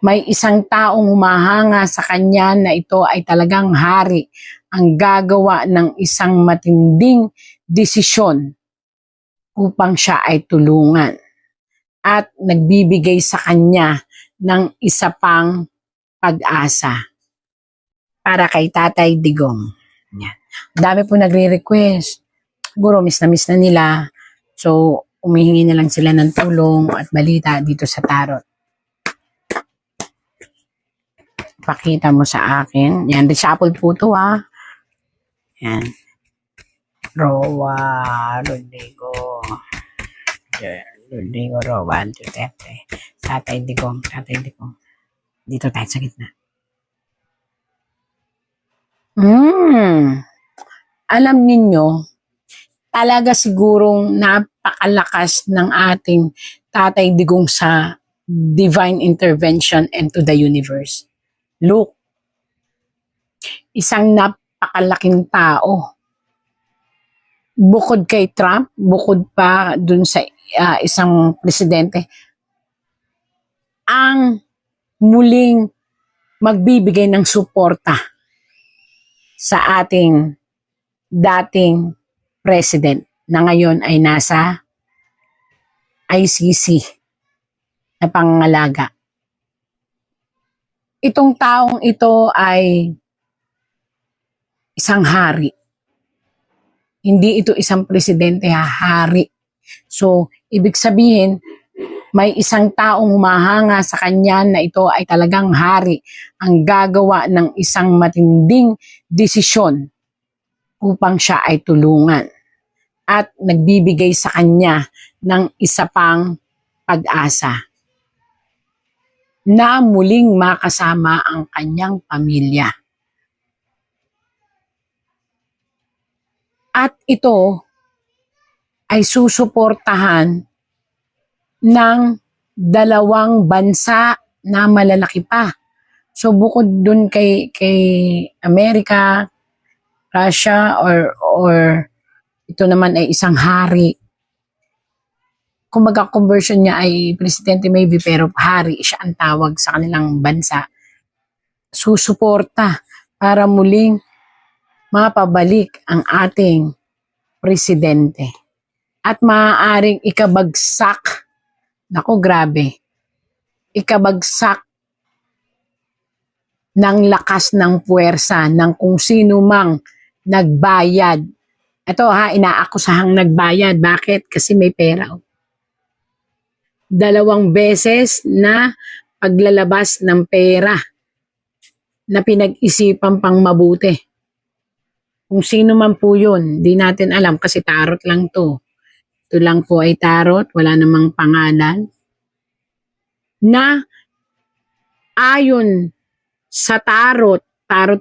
May isang taong humahanga sa kanya na ito ay talagang hari ang gagawa ng isang matinding desisyon upang siya ay tulungan at nagbibigay sa kanya ng isa pang pag-asa para kay Tatay Digong. Yan. Dami po nagre-request. Siguro miss na nila. So, umihingi na lang sila ng tulong at balita dito sa tarot. Pakita mo sa akin. Yan, reshuffle po ito ha. Yan. Roa, Rodrigo. Rodrigo, Roa, Duterte. Tatay Digong. Dito tayo sa gitna. Alam ninyo, talaga sigurong napakalakas ng ating Tatay Digong sa divine intervention into the universe. Look, isang napakalaking tao. Bukod kay Trump, bukod pa dun sa isang presidente, ang muling magbibigay ng suporta sa ating dating president na ngayon ay nasa ICC na pangangalaga. Itong taong ito ay isang hari. Hindi ito isang presidente, hari. So, ibig sabihin, may isang taong humahanga sa kanya na ito ay talagang hari ang gagawa ng isang matinding desisyon upang siya ay tulungan at nagbibigay sa kanya ng isa pang pag-asa na muling makasama ang kanyang pamilya. At ito ay susuportahan ng dalawang bansa na malalaki pa. So bukod dun kay Amerika, Russia, or ito naman ay isang hari. Kumbaga conversion niya ay presidente maybe pero hari siya ang tawag sa kanilang bansa. Susuporta para muling mapabalik ang ating presidente. At maaaring ikabagsak, naku grabe, ikabagsak ng lakas ng puwersa ng kung sino mang nagbayad. Ito ha, inaakusahang nagbayad. Bakit? Kasi may pera. 2 beses na paglalabas ng pera na pinag-isipan pang mabuti. Kung sino man po yun, di natin alam kasi tarot lang to. Ito lang po ay tarot, wala namang pangalan. Na ayon sa tarot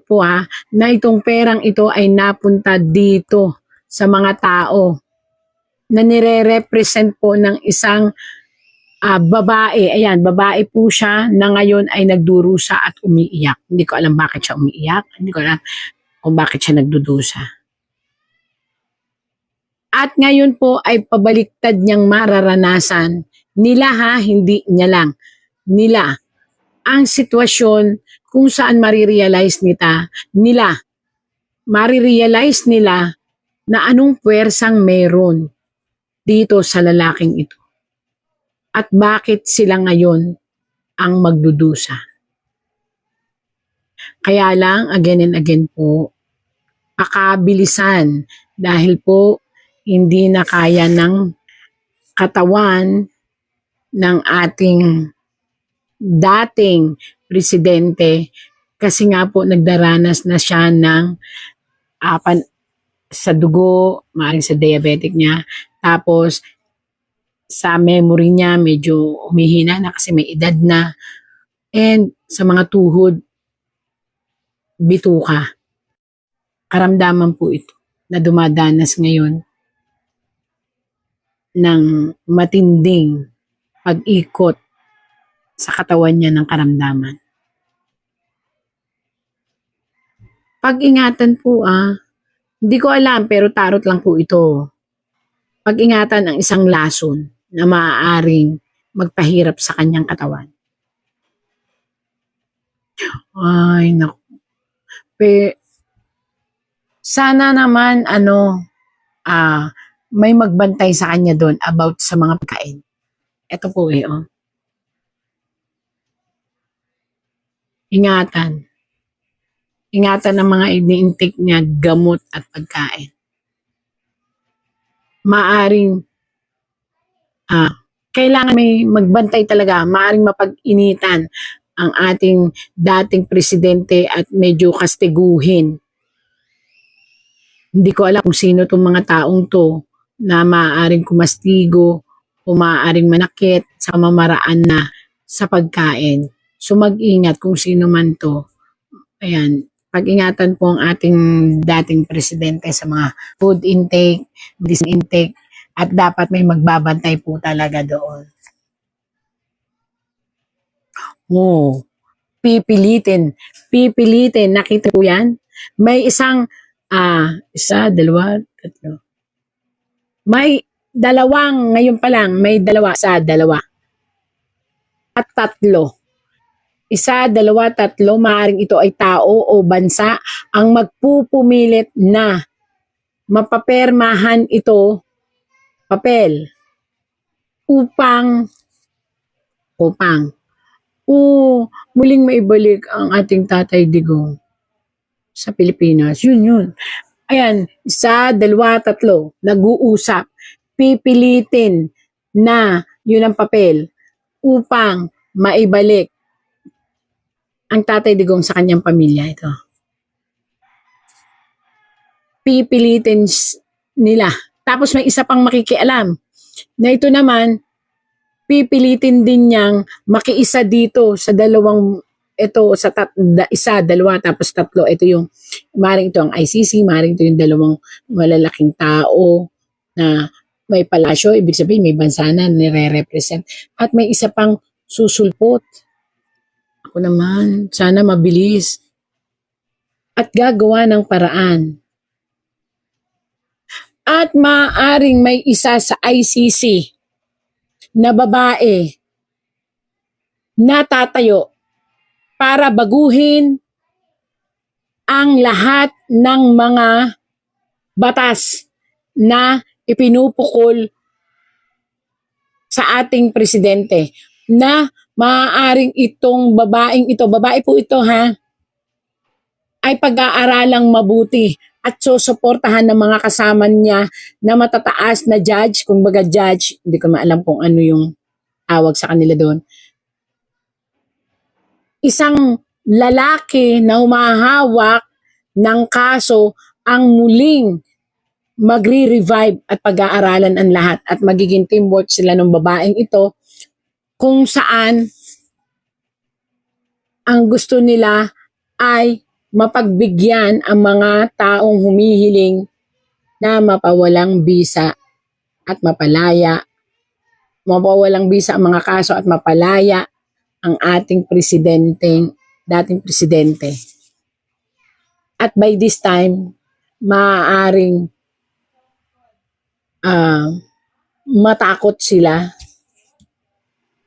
po ha, na itong perang ito ay napunta dito sa mga tao na nire-represent po ng isang babae. Ayan, babae po siya na ngayon ay nagdurusa at umiiyak. Hindi ko alam bakit siya umiiyak. Hindi ko alam kung bakit siya nagdudusa. At ngayon po ay pabaliktad niyang mararanasan nila ha, hindi niya lang. Nila ang sitwasyon kung saan marirealize nila na anong puwersang meron dito sa lalaking ito. At bakit sila ngayon ang magdudusa. Kaya lang, again and again po, pakabilisan dahil po hindi na kaya ng katawan ng ating dating presidente kasi nga po nagdaranas na siya ng sa dugo, maaaring sa diabetic niya, tapos sa memory niya medyo humihina na kasi may edad na, and sa mga tuhod, bituka. Karamdaman po ito na dumadanas ngayon ng matinding pag-ikot sa katawan niya ng karamdaman. Pag-ingatan po hindi ko alam pero tarot lang po ito. Pag-ingatan ang isang lason na maaaring magpahirap sa kanyang katawan. Ay, naku. Sana naman, may magbantay sa kanya doon about sa mga pagkain. Ito po oh. Ingatan. Ingatan ang mga ini-intake niya, gamot at pagkain. Maaring, kailangan may magbantay talaga, maaring mapag-initan ang ating dating presidente at medyo kastiguhin. Hindi ko alam kung sino itong mga taong to na maaaring kumastigo o maaaring manakit sa mamaraan na sa pagkain. So mag-ingat kung sino man to. Ayan, pag-ingatan po ang ating dating presidente sa mga food intake, medicine intake, at dapat may magbabantay po talaga doon. Oh, pipilitin. Nakita po yan? May isang, isa, dalawa, tatlo. May dalawang, ngayon pa lang, may dalawa, isa, dalawa. At tatlo. Isa, dalawa, tatlo, maaaring ito ay tao o bansa ang magpupumilit na mapapermahan ito, papel, upang muling maibalik ang ating Tatay Digong sa Pilipinas. Yun. Ayan, isa, dalawa, tatlo, nag-uusap. Pipilitin na yun ang papel upang maibalik ang Tatay Digong sa kanyang pamilya. Ito. Pipilitin nila. Tapos may isa pang makikialam na ito naman, pipilitin din niyang makiisa dito sa dalawang ito sa isa, dalawa, tapos tatlo. Ito yung, maring ito ang ICC, maring ito yung dalawang malalaking tao na may palasyo, ibig sabihin may bansa na nire-represent. At may isa pang susulpot. Ako naman, sana mabilis. At gagawa ng paraan. At maaring may isa sa ICC na babae na tatayo para baguhin ang lahat ng mga batas na ipinupukol sa ating presidente, na maaaring itong babaeng ito, babae po ito ay pag-aaralang mabuti at susuportahan ng mga kasama niya na matataas na judge, kumbaga judge, hindi ko maalam kung ano yung tawag sa kanila doon. Isang lalaki na humahawak ng kaso ang muling magre-revive at pag-aaralan ang lahat at magiging teamwork sila ng babaeng ito kung saan ang gusto nila ay mapagbigyan ang mga taong humihiling na mapawalang bisa at mapalaya. Mapawalang bisa ang mga kaso at mapalaya ang ating dating presidente. At by this time, maaaring matakot sila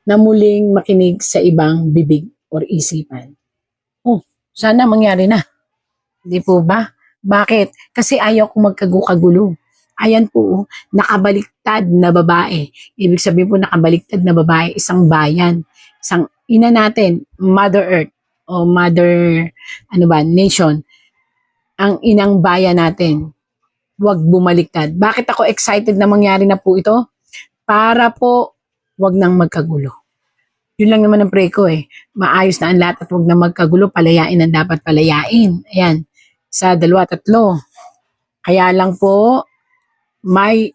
na muling makinig sa ibang bibig or isipan. Sana mangyari na. Hindi po ba? Bakit? Kasi ayaw ko magkagulo. Ayan po, nakabaliktad na babae. Ibig sabihin po nakabaliktad na babae, isang bayan. Isang ina natin, Mother Earth o Mother Nation. Ang inang bayan natin. Huwag bumaliktad. Bakit ako excited na mangyari na po ito? Para po, huwag nang magkagulo. Yun lang naman ang pray ko Maayos na ang lahat at huwag na magkagulo, palayain ang dapat palayain. Ayan, isa, dalawa, tatlo. Kaya lang po, may,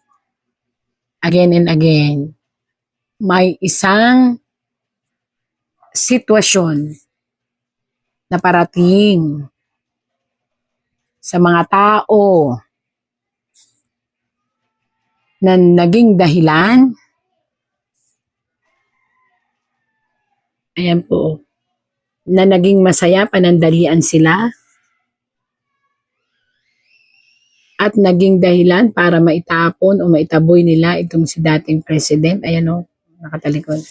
again and again, may isang sitwasyon na parating sa mga tao na naging dahilan. Ayan po, na naging masaya, panandalian sila at naging dahilan para maitapon o maitaboy nila itong si dating president. Ayan nakatalikod.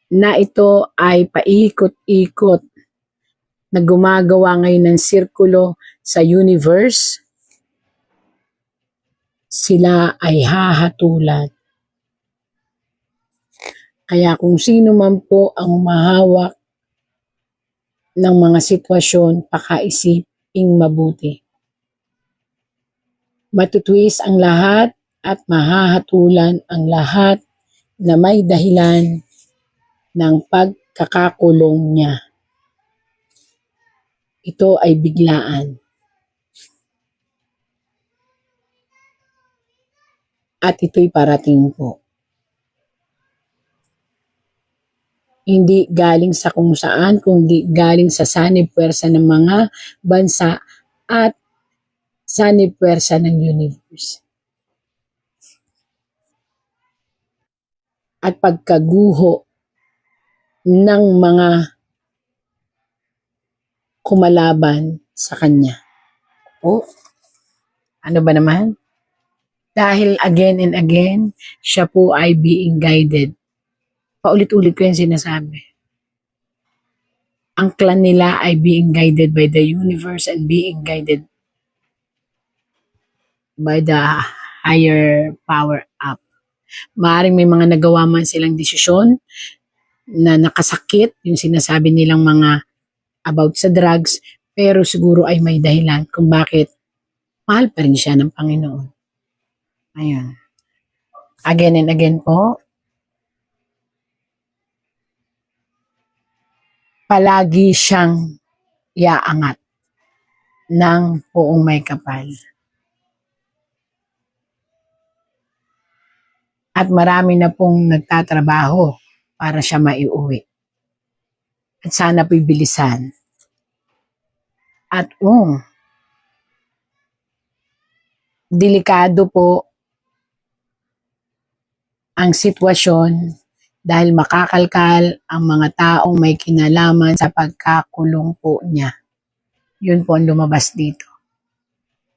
na ito ay paikot-ikot na gumagawa ngayon ng sirkulo sa universe, sila ay hahatulan. Kaya kung sino man po ang humahawak ng mga sitwasyon, pakaisiping mabuti. Matutwis ang lahat at mahahatulan ang lahat na may dahilan ng pagkakakulong niya. Ito ay biglaan. At ito'y parating po. Hindi galing sa kung saan, kundi galing sa sanib puwersa ng mga bansa at sanib puwersa ng universe. At pagkaguho ng mga kumalaban sa kanya. O, ano ba naman? Dahil again and again, siya po ay being guided. Paulit-ulit ko yung sinasabi. Ang clan nila ay being guided by the universe and being guided by the higher power up. Maaaring may mga nagawa man silang desisyon na nakasakit, yung sinasabi nilang mga about sa drugs, pero siguro ay may dahilan kung bakit mahal pa rin siya ng Panginoon. Ayun. Again and again po, palagi siyang iaangat ng poong may kapal. At marami na pong nagtatrabaho para siya maiuwi. At sana po'y bilisan. At delikado po ang sitwasyon dahil makakalkal ang mga taong may kinalaman sa pagkakulong po niya. Yun po ang lumabas dito.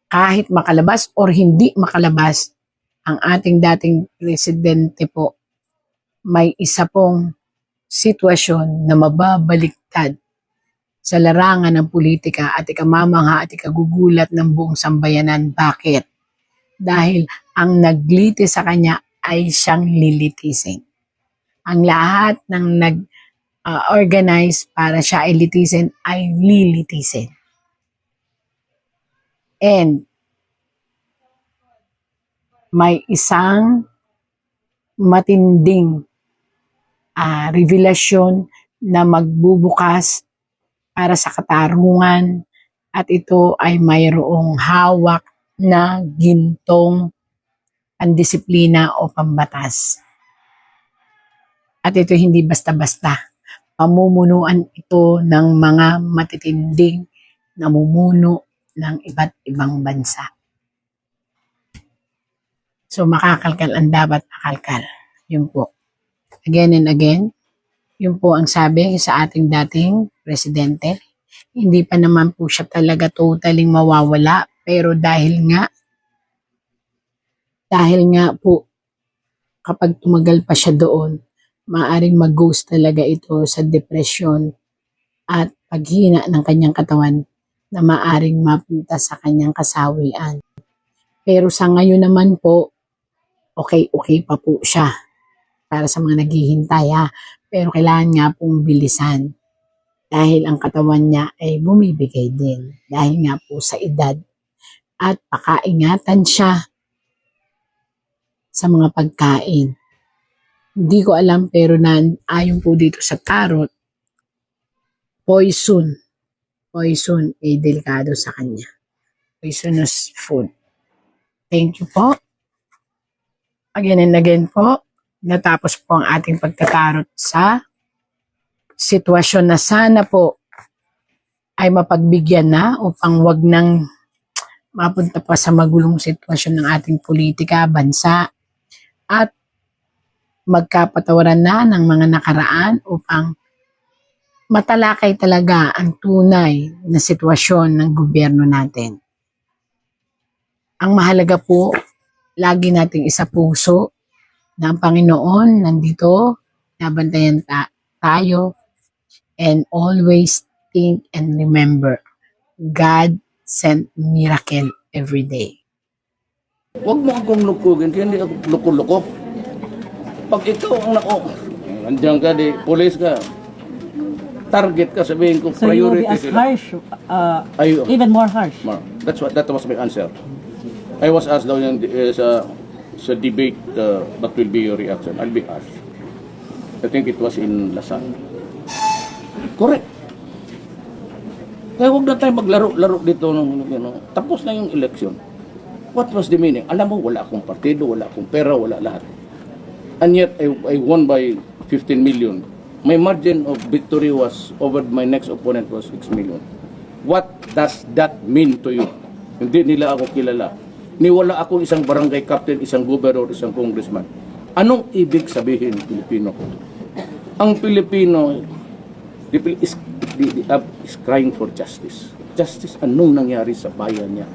Kahit makalabas or hindi makalabas, ang ating dating presidente po, may isa pong sitwasyon na mababaliktad sa larangan ng politika at ikamamangha at ikagugulat ng buong sambayanan. Bakit? Dahil ang nagliti sa kanya ay siyang lilitisin. Ang lahat ng nag-organize para siya ay litisin ay lilitisin. And may isang matinding revelasyon na magbubukas para sa katarungan at ito ay mayroong hawak na gintong pandisiplina o pambatas. At ito hindi basta-basta. Pamumunuan ito ng mga matitinding namumuno ng iba't ibang bansa. So makakalkal ang dapat makalkal. Yun po. Again and again, yun po ang sabi sa ating dating presidente. Hindi pa naman po siya talaga totally mawawala. Pero dahil nga po, kapag tumagal pa siya doon, maaaring mag-ghost talaga ito sa depression at paghina ng kanyang katawan na maaaring mapunta sa kanyang kasawian. Pero sa ngayon naman po, okay pa po siya para sa mga naghihintay Pero kailangan nga pong bilisan dahil ang katawan niya ay bumibigay din dahil nga po sa edad at pakaingatan siya sa mga pagkain. Hindi ko alam pero ayon po dito sa tarot, poison ay delikado sa kanya. Poisonous food. Thank you po. Again and again po, natapos po ang ating pagtatarot sa sitwasyon na sana po ay mapagbigyan na upang wag nang mapunta pa sa magulong sitwasyon ng ating politika, bansa, at magkapatawaran na ng mga nakaraan upang matalakay talaga ang tunay na sitwasyon ng gobyerno natin. Ang mahalaga po, lagi nating isa puso na ang Panginoon nandito, nabantayan tayo. And always think and remember, God sent miracle every day. Huwag mo akong lukugin, kaya hindi ako luko-luko. Pag ikaw ang nandiyan ka, di, police ka, target ka, sabihin ko, So you will be priority as sila. harsh, Ay- even more harsh. That was my answer. I was asked daw yan sa debate, what will be your reaction? I'll be asked. I think it was in Lasal. Correct. Kaya huwag na tayo maglaro-laro dito. Tapos na yung election. What was the meaning? Alam mo, wala akong partido, wala akong pera, wala lahat. And yet, I won by 15 million. My margin of victory was over my next opponent was 6 million. What does that mean to you? Hindi nila ako kilala. Niwala ako isang barangay captain, isang governor, isang congressman. Anong ibig sabihin Pilipino? Ang Pilipino is crying for justice. Justice, anong nangyari sa bayan niya?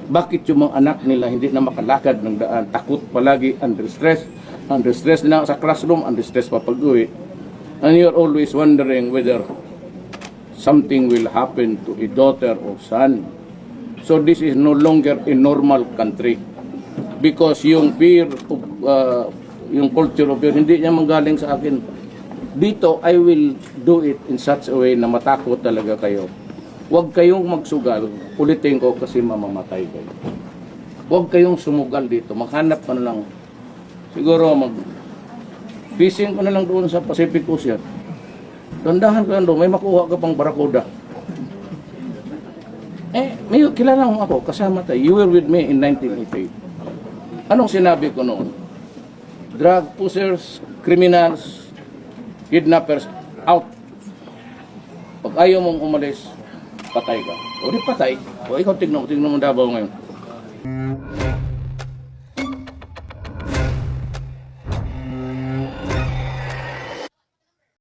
Bakit yung mga anak nila hindi na makalakad ng daan? Takot palagi, under stress na sa classroom, under stress pa pag-uwi. And you're always wondering whether something will happen to a daughter or son. So this is no longer a normal country. Because yung fear of, yung culture of fear, hindi niya manggaling sa akin. Dito, I will do it in such a way na matakot talaga kayo. Huwag kayong magsugal, ulitin ko kasi mamamatay kayo. Huwag kayong sumugal dito, maghanap ka na lang. Siguro fishing ka na lang doon sa Pacific Ocean. Dandahan ka doon, may makuha ka pang barakuda. May kilala mo ako, kasama tayo. You were with me in 1988. Anong sinabi ko noon? Drug pushers, criminals, kidnappers, out. Pag ayaw mong umalis, patay ka. O di patay. O ikaw tignan mo Davao ngayon.